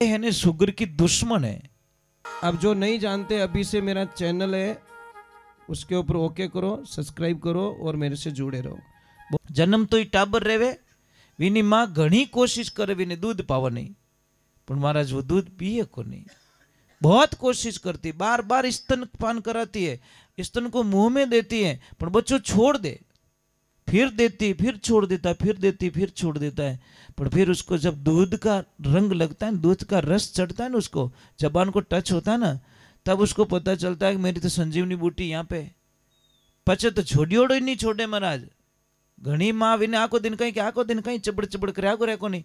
है शुगर की दुश्मन है। अब जो नहीं जानते, अभी से मेरा चैनल है, उसके ऊपर ओके करो, सब्सक्राइब करो और मेरे से जुड़े रहो। जन्म तो ही टाबर रेवे, विनी माँ घनी कोशिश करे विने दूध पावा नहीं, पर महाराज वो दूध पिए को नहीं। बहुत कोशिश करती, बार बार स्तन पान कराती है, स्तन को मुंह में देती है, पर बच्चों छोड़ दे, फिर देती, फिर छोड़ देता है, फिर देती, फिर छोड़ देता है। पर फिर उसको जब दूध का रंग लगता है, दूध का रस चढ़ता है ना, उसको जबान को टच होता है ना, तब उसको पता चलता है कि मेरी तो संजीवनी बूटी यहाँ पे। पचे तो छोड़ियोड़ो ही नहीं छोड़े महाराज। घनी माँ विने आखो दिन कहीं, आखो दिन कहीं चबड़ चबड़ કર્યા કરે કોની,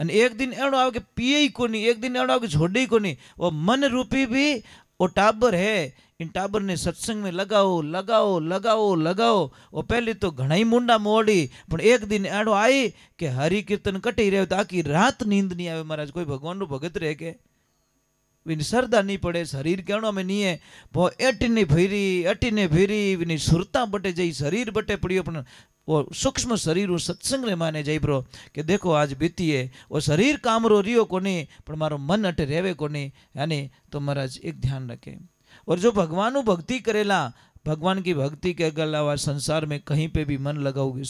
અને એક दिन એડો આવે કે પીએ ही कोनी, एक दिन एड़ो के छोड़े ही कोनी। वो मन रूपी भी वो टाबर है, इन टाबर ने सत्संग में लगाओ लगाओ लगाओ लगाओ। वो पहले तो घना ही मुंडा मोड़ी, पर एक दिन एड़ो आई कि हरि कीर्तन कटी रहे तो आखी रात नींद नहीं आवे महाराज। कोई भगवान नु भगत रहे के विनी श्रद्धा नहीं पड़े, शरीर कहणो में नहीं है, वो एटीने भीरी विनी सुरता बटे जाई, शरीर बटे पड़ियो, पण वो सूक्ष्म शरीर वो सत्संग रे माने जाई ब्रो कि देखो आज बीती है, वो शरीर काम रो रियो कोनी, पर मारो मन अटे रेवे कोनी, यानी तो महाराज एक ध्यान रखे। और जो भगवान भक्ति करेला, भगवान की भक्ति के अलावा संसार में कहीं पे भी मन लगाओगे,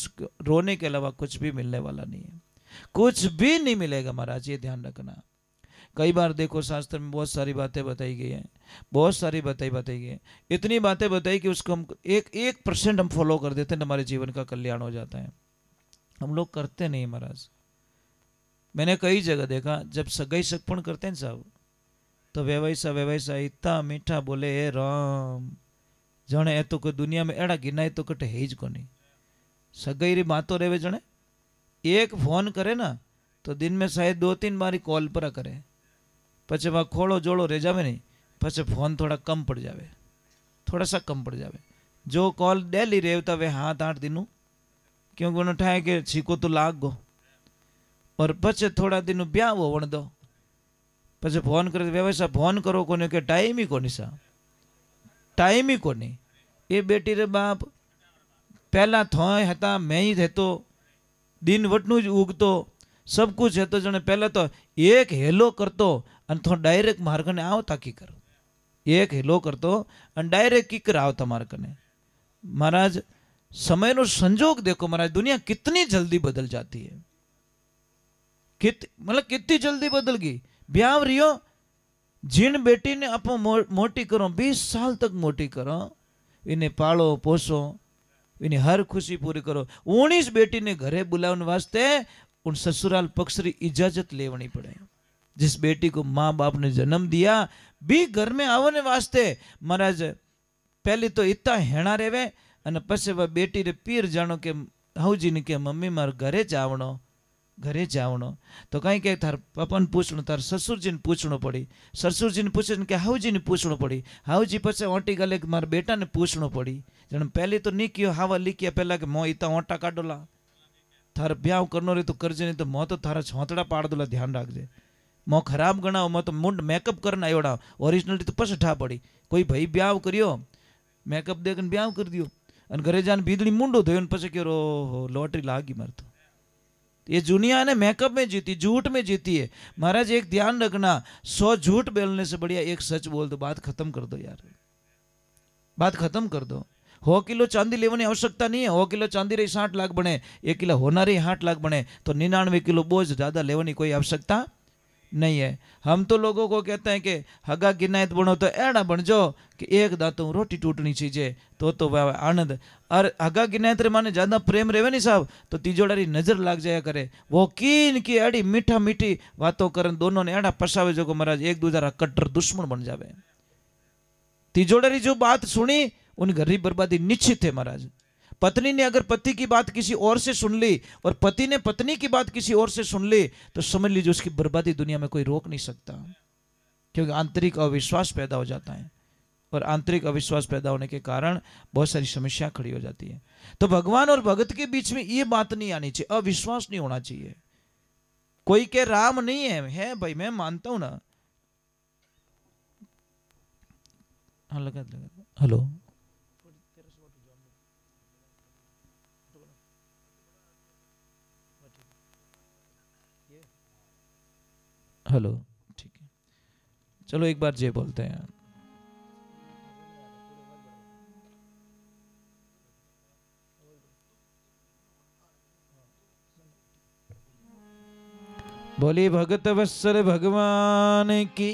रोने के अलावा कुछ भी मिलने वाला नहीं है, कुछ भी नहीं मिलेगा महाराज, ये ध्यान रखना। कई बार देखो शास्त्र में बहुत सारी बातें बताई गई हैं, बहुत सारी बताई गई है, इतनी बातें बताई कि उसको हम 1% हम फॉलो कर देते हैं, हमारे जीवन का कल्याण हो जाता है। हम लोग करते नहीं महाराज। मैंने कई जगह देखा, जब सगाई सगपण करते हैं साहब, तो व्यवसा इतना मीठा बोले, हे राम जने ए तो कोई दुनिया में एड़ा गिनाय तो कटे है ज कोनी। सगाई री बातों रेवे, जने एक फोन करे ना तो दिन में शायद 2-3 बारी कॉल पर करे, पचे वहाँ खोड़ो जोड़ो रह जावे नहीं, पचे फोन थोड़ा कम पड़ जावे, थोड़ा सा कम पड़ जावे। जो कॉल डेली रेवता वे 7-8 दिनों, क्योंकि उन्होंने ठाए कि छीको तो लाग गो, और पचे थोड़ा दिनों ब्याह वो वण दो, पचे फोन करे व्यवसाय फोन करो कोने के टाइम ही कोनी सा, टाइम ही कोनी। ये बेटी रे बाप पहला थोय हता, मैं ही थे तो दिन वटनु ज उगतो, सब कुछ है तो जने पहले तो एक हेलो करतो અને તો ડાયરેક્ટ માર કને આવતા કી કર, એક હેલો કરતો અને ડાયરેક્ટ કી કર આવતા માર કને। महाराज समय नो संजोग देखो महाराज, दुनिया कितनी जल्दी बदल जाती है, मतलब कितनी जल्दी बदल गई। ब्याह रियो, जिन बेटी ने आप मोटी करो, 20 साल तक मोटी करो, इन्हें पालो पोसो, इन्हें हर खुशी पूरी करो। 19 बेटी ने घरे बुलाने वास्ते उन ससुराल पक्ष की इजाजत लेवनी पड़े। जिस बेटी को माँ बाप ने जन्म दिया भी घर में आवने वास्ते महाराज पहले तो इतना हेणा रेवे, अने पछे वह बेटी रे पीर जानो के हाउजी ने के मम्मी मार घरे जावणो तो कहीं के थार पप्पा ने पूछणो, तार ससुर जी ने पूछणो पड़ी, ससुर जी ने पूछे के हाउजी ने पूछणो पड़ी, हाउजी पछे ओटी गले के मार बेटा ने पूछणो पड़ी। जण पहले तो नहीं कियो हावा लिखिया पहला के मो इतना ओटा काढोला, थार ब्याह करनो रे तो करजे, नहीं तो मो तो थारा छोतड़ा पाड़ दोला, ध्यान रखजे। मो खराब गणाओ, मो तो मुंड मेकअप करना आयोड़ा, ओरिजिनल तो पछ ठा पड़ी। कोई भाई ब्याह करियो, मेकअप देखने ब्याह कर दियो, अन घरे जान बीदड़ी मुंडो धोयो ने पछे कहो ओहो लॉटरी लागी मार तो। ये दुनिया ने मेकअप में जीती, झूठ में जीती है महाराज। एक ध्यान रखना, 100 झूठ बोलने से बढ़िया एक सच बोल दो, बात खत्म कर दो यार, बात खत्म कर दो। 100 किलो चांदी लेने आवश्यकता नहीं है, 100 किलो चांदी रही 60 लाख बने, 1 किलो होना रही 60 लाख बने, तो 99 किलो बोझ ज्यादा लेने कोई आवश्यकता नहीं है। हम तो लोगों को कहते हैं कि हगा गिनायत बनो तो एड़ा बन जाओ कि एक दांतों रोटी टूटनी चाहिए तो वह आनंद। और हगा गिनायत रे माने ज्यादा प्रेम रेवे नहीं साहब, तो तिजोड़ारी नजर लाग जाया करे, वो कीन की एड़ी मीठा मीठी बातों करन दोनों ने एड़ा पसावे जो को महाराज एक दूसरा कट्टर दुश्मन बन जावे। तिजोड़ारी जो बात सुनी उन घर की बर्बादी निश्चित है महाराज। पत्नी ने अगर पति की बात किसी और से सुन ली और पति ने पत्नी की बात किसी और से सुन ली तो समझ लीजिए उसकी बर्बादी दुनिया में कोई रोक नहीं सकता, क्योंकि आंतरिक अविश्वास पैदा हो जाता है, और आंतरिक अविश्वास पैदा होने के कारण बहुत सारी समस्या खड़ी हो जाती है। तो भगवान और भगत के बीच में ये बात नहीं आनी चाहिए, अविश्वास नहीं होना चाहिए। कोई के राम नहीं है भाई, मैं मानता हूं ना। हाँ लगा हेलो हेलो ठीक। चलो एक बार जय बोलते हैं। बोली भगत वत्सल भगवान की,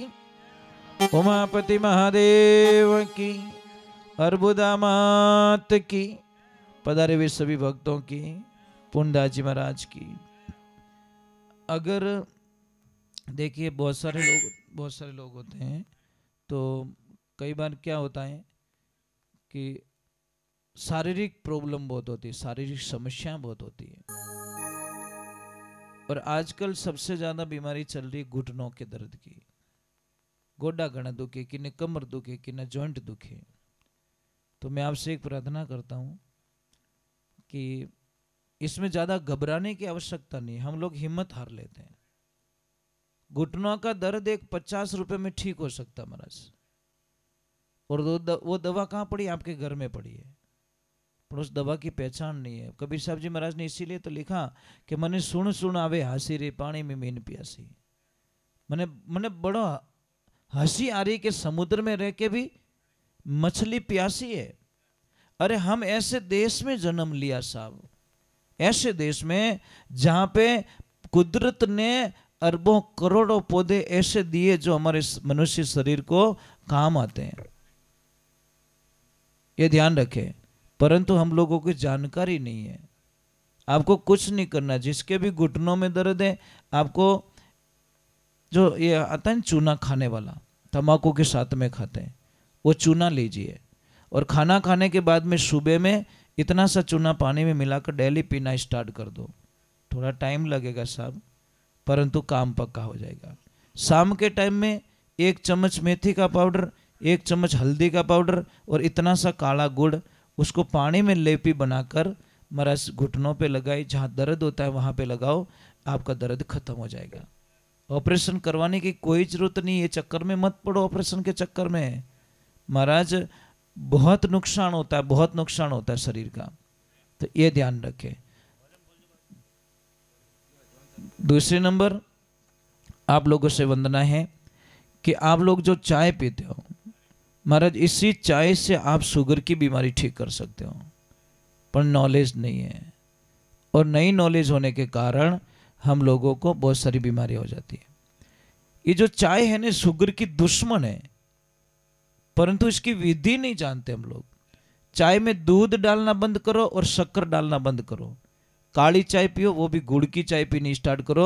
उमापति महादेव की, अर्बुदा मात की, पधारे हुए सभी भक्तों की, पूर्णदास जी महाराज की। अगर देखिए बहुत सारे लोग होते हैं, तो कई बार क्या होता है कि शारीरिक प्रॉब्लम बहुत होती है, शारीरिक समस्याएं बहुत होती है। और आजकल सबसे ज्यादा बीमारी चल रही है घुटनों के दर्द की। गोडा घना दुखे, किन्ने कमर दुखे, किन्ने जॉइंट दुखे। तो मैं आपसे एक प्रार्थना करता हूं कि इसमें ज्यादा घबराने की आवश्यकता नहीं। हम लोग हिम्मत हार लेते हैं। घुटनों का दर्द एक 50 रुपए में ठीक हो सकता महाराज, और वो दवा कहाँ पड़ी? आपके घर में पड़ी है, पर उस दवा की पहचान नहीं है। कबीर साहब जी महाराज ने इसीलिए तो लिखा कि मने सुन आवे हासी रे, पानी में मीन प्यासी। मने बड़ा हंसी आ रही कि समुद्र में रह के भी मछली प्यासी है। अरे हम ऐसे देश में जन्म लिया साहब, ऐसे देश में जहां पे कुदरत ने अरबों करोड़ों पौधे ऐसे दिए जो हमारे मनुष्य शरीर को काम आते हैं, ये ध्यान रखें। परंतु हम लोगों को जानकारी नहीं है। आपको कुछ नहीं करना, जिसके भी घुटनों में दर्द है, आपको जो ये आता है चूना खाने वाला, तंबाकू के साथ में खाते हैं, वो चूना लीजिए और खाना खाने के बाद में सुबह में इतना सा चूना पानी में मिलाकर डेली पीना स्टार्ट कर दो। थोड़ा टाइम लगेगा साहब, परंतु काम पक्का हो जाएगा। शाम के टाइम में 1 चम्मच मेथी का पाउडर, 1 चम्मच हल्दी का पाउडर और इतना सा काला गुड़, उसको पानी में लेपी बनाकर महाराज घुटनों पे लगाई, जहाँ दर्द होता है वहाँ पे लगाओ, आपका दर्द खत्म हो जाएगा। ऑपरेशन करवाने की कोई जरूरत नहीं, ये चक्कर में मत पड़ो। ऑपरेशन के चक्कर में महाराज बहुत नुकसान होता है, बहुत नुकसान होता है शरीर का, तो ये ध्यान रखें। दूसरे नंबर, आप लोगों से वंदना है कि आप लोग जो चाय पीते हो महाराज, इसी चाय से आप शुगर की बीमारी ठीक कर सकते हो, पर नॉलेज नहीं है। और नई नॉलेज होने के कारण हम लोगों को बहुत सारी बीमारी हो जाती है। ये जो चाय है ना, शुगर की दुश्मन है, परंतु इसकी विधि नहीं जानते हम लोग। चाय में दूध डालना बंद करो और शक्कर डालना बंद करो। काली चाय पियो, वो भी गुड़ की चाय पीनी स्टार्ट करो।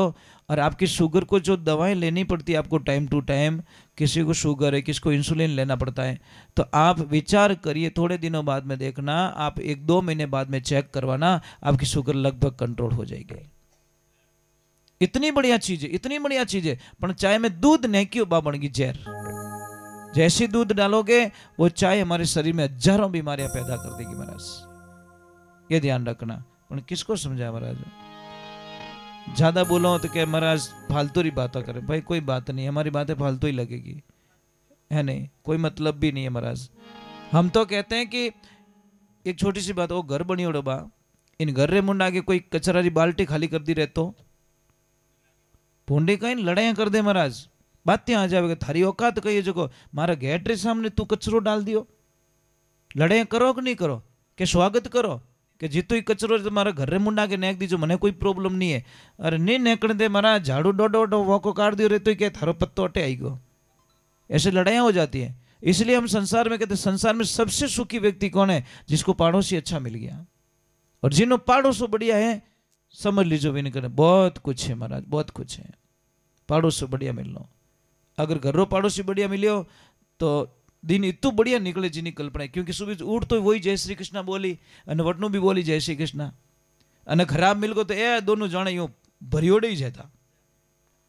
और आपकी शुगर को जो दवाएं लेनी पड़ती है आपको टाइम टू टाइम, किसी को शुगर है, किसी को इंसुलिन लेना पड़ता है, तो आप विचार करिए, थोड़े दिनों बाद में देखना, आप 1-2 महीने बाद में चेक करवाना, आपकी शुगर लगभग कंट्रोल हो जाएगी। इतनी बढ़िया चीज है, इतनी बढ़िया चीज है। पर चाय में दूध नहीं क्यों बा बन गई जहर। जैसे दूध डालोगे वो चाय हमारे शरीर में हजारों बीमारियां पैदा कर देगी महाराज, ये ध्यान रखना। पर किसको समझाए महाराज? ज्यादा बोलो तो क्या महाराज फालतू ही बातें करें। भाई कोई बात नहीं, हमारी बातें फालतू ही लगेगी, है नहीं, कोई मतलब भी नहीं है महाराज। हम तो कहते हैं कि एक छोटी सी बात, वो घर बनी ओढ़ बा, इन घर रे मुंडा के कोई कचरा री बाल्टी खाली कर दी रहे तो भूडे कहीं लड़ाइया कर दे महाराज, बातें आ जाएगा। थारी औकात कही जो मारा गेट रे सामने तू कचरो डाल दियो, लड़ाइया करो कि नहीं करो, के स्वागत करो कि जीतो ही कचरो तुम्हारा घर रे मुंडा के नेक दीजो, मने कोई प्रॉब्लम नहीं है। अरे नहीं नेकड़ दे मारा झाड़ू डोडो वोको काट दियो रे तो क्या थारो पत्तो अटे आई गो। ऐसे लड़ाइयाँ हो जाती है। इसलिए हम संसार में कहते हैं, संसार में सबसे सुखी व्यक्ति कौन है? जिसको पड़ोसी अच्छा मिल गया। और जिन्हों पड़ोसो बढ़िया है, समझ लीजिए भी नहीं करे, बहुत कुछ है महाराज, बहुत कुछ है। पड़ोसो बढ़िया मिल लो, अगर घरों पड़ोसी बढ़िया मिलो तो दिन इतू बढ़िया निकले जिनी कल्पना है। क्योंकि सुबह उठ तो वही जय श्री कृष्ण बोली और वटनू भी बोली जय श्री कृष्ण, અને खराब मिल गो तो ए दोनों जाने यूं भरियोड़े ही जाता,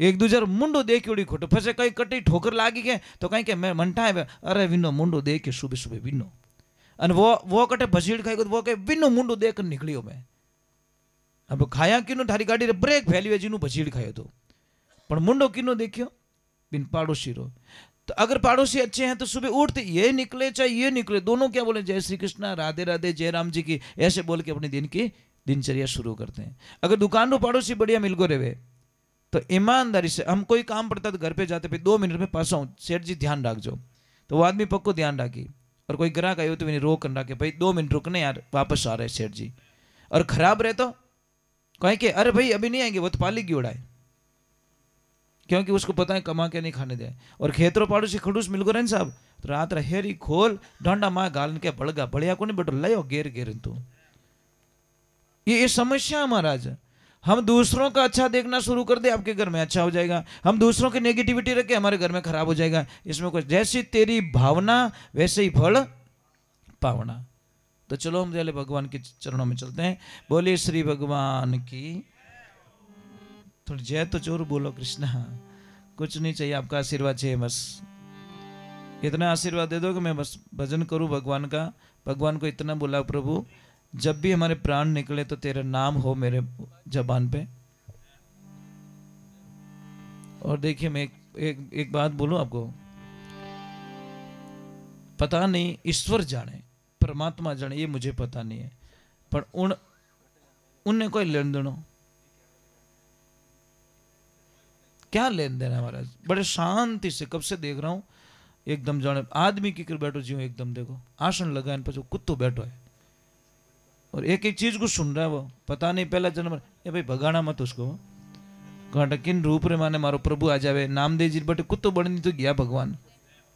एक दूसरे मुंडो देखी खोटो, फसे कई कटी ठोकर लागी के तो कहीं के मैं मनता है, अरे विनो मुंडो देख के सुबह सुबह विनो, અને वो कटे भसीड़ खाई वो कहे विनो मुंडो देख कर निकलियो मैं। अब खाया किनो थारी गाड़ी रे ब्रेक फैली है जीनु भसीड़ खायो तो, पर मुंडो किनो देखियो बिन पड़ोसी रो। तो अगर पड़ोसी अच्छे हैं तो सुबह उठते ये निकले चाहे ये निकले, दोनों क्या बोले जय श्री कृष्णा राधे राधे जय राम जी की, ऐसे बोल के अपनी दिन की दिनचर्या शुरू करते हैं। अगर दुकान रो पड़ोसी बढ़िया मिल गो रेवे तो ईमानदारी से हम कोई काम पड़ता तो घर पे जाते पे 2 मिनट में पास आऊँ, सेठ जी ध्यान रखो, तो वो आदमी पक्को ध्यान रखी। और कोई ग्राहक आयो तो मैंने रोक कर रखे, भाई 2 मिनट रुकने यार, वापस आ रहे सेठ जी। और खराब रहे तो कहें कि अरे भाई अभी नहीं आएंगे, वो तो पाली की उड़ाए, क्योंकि उसको पता है कमा के नहीं खाने दे। और खेतरो पाड़ोसी खड़ूस मिल गो रहे साहब, तो रात हेरी खोल डंडा माँ गाल के बड़गा बढ़िया को नहीं बेटो लायो घेर घेर तू। ये समस्या महाराज, हम दूसरों का अच्छा देखना शुरू कर दे, आपके घर में अच्छा हो जाएगा। हम दूसरों की नेगेटिविटी रखे, हमारे घर में खराब हो जाएगा। इसमें कुछ, जैसी तेरी भावना वैसे ही फल पावना। तो चलो हम पहले भगवान के चरणों में चलते हैं। बोलिए श्री भगवान की। थोड़ी जय तो जोर बोलो कृष्णा। कुछ नहीं चाहिए, आपका आशीर्वाद चाहिए बस। इतना आशीर्वाद दे दो कि मैं बस भजन करूं भगवान का। भगवान को इतना बोला, प्रभु जब भी हमारे प्राण निकले तो तेरा नाम हो मेरे जबान पे। और देखिए मैं एक बात बोलूं आपको, पता नहीं ईश्वर जाने परमात्मा जाने, ये मुझे पता नहीं है, पर उनने कोई लेन देन, क्या लेन देन है महाराज। बड़े शांति से कब से देख रहा हूं, एकदम जाने आदमी की कर बैठो जीव, एकदम देखो आसन लगा पीछे कुत्तो बैठो है और एक एक चीज को सुन रहा है वो। पता नहीं पहला जन्म, ये भाई भगाना मत उसको। कहता किन रूप रे माने मारो प्रभु आ जावे। नामदेव जी बटे कुत्तो बनी तो गया भगवान,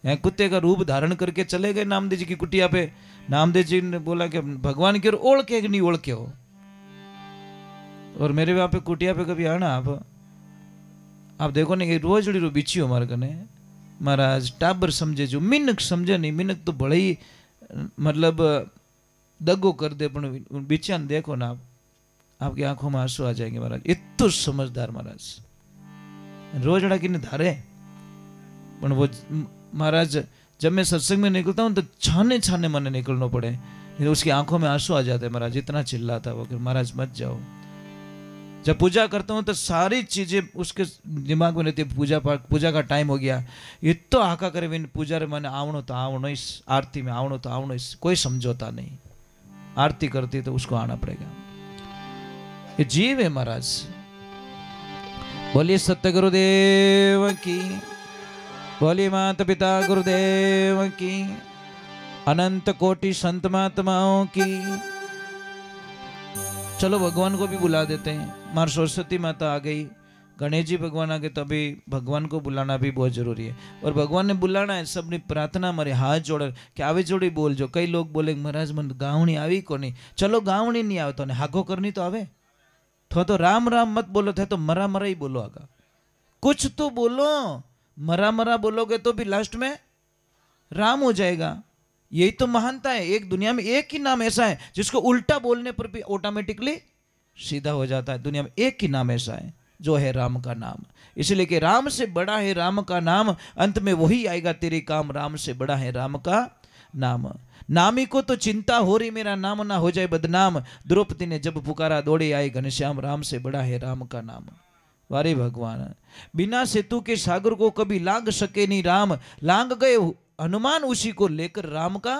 यहाँ कुत्ते का रूप धारण करके चले गए नामदेव जी की कुटिया पे। नामदेव जी ने बोला कि भगवान की ओर ओढ़ के नहीं ओढ़ के हो। और मेरे वहां पे कुटिया पे कभी आना आप देखो ना, रोज रो बिछी हो हमारे कने महाराज। टाबर समझे जो, मिनक समझे नहीं। मिनक तो बड़े ही मतलब दगो कर दे, पर बिछिया देखो ना आप, आपकी आंखों में आंसू आ जाएंगे महाराज। इतना समझदार महाराज, रोजड़ा की धारे। पर वो महाराज जब मैं सत्संग में निकलता हूँ तो छाने छाने मने निकलना पड़े, उसकी आंखों में आंसू आ जाते हैं महाराज। इतना चिल्लाता वो कि महाराज मत जाओ। जब पूजा करता हूँ तो सारी चीजें उसके दिमाग में रहती है। पूजा का टाइम हो गया, ये तो हाका करे विन पूजा रे मैंने आवणो तो आवणो, इस आरती में आवणो तो आवणो, इस कोई समझौता नहीं। आरती करती तो उसको आना पड़ेगा। ये जीव है महाराज। बोलिए सत्य गुरुदेव की, बोलिए माता पिता गुरुदेव की, अनंत कोटि संत महात्माओं की। चलो भगवान को भी बुला देते हैं। मार सरस्वती माता आ गई, गणेश जी भगवान आ गए, तो अभी भगवान को बुलाना भी बहुत जरूरी है। और भगवान ने बुलाना है, सबने प्रार्थना मारे हाथ जोड़े कि आवे जोड़ी बोल जो। कई लोग बोले महाराज मन गावणी आवी को नहीं। चलो गावणी नहीं आवे तो हागो करनी तो आवे। तो राम राम मत बोलो, थे तो मरा मरा ही बोलो। आगा कुछ तो बोलो, मरा मरा बोलोगे तो भी लास्ट में राम हो जाएगा। यही तो महानता है। एक दुनिया में एक ही नाम ऐसा है जिसको उल्टा बोलने पर भी ऑटोमेटिकली सीधा हो जाता है। दुनिया में एक ही नाम ऐसा है जो है राम का नाम। इसलिए कि राम से बड़ा है राम का नाम, अंत में वही आएगा तेरे काम। राम से बड़ा है राम का नाम। नामी को तो चिंता हो रही मेरा नाम ना हो जाए बदनाम। द्रौपदी ने जब पुकारा दौड़े आए घनश्याम। राम से बड़ा है राम का नाम। वारे भगवान, बिना सेतु के सागर को कभी लांग सके नहीं राम। लांग गए हनुमान उसी को लेकर राम का।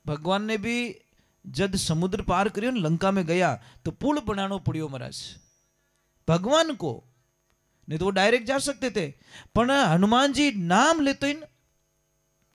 भगवान ने भी जब समुद्र पार करियो लंका में गया तो पुल बनाना पड़ियो महाराज भगवान को, नहीं तो वो डायरेक्ट जा सकते थे। पर हनुमान जी नाम लेते इन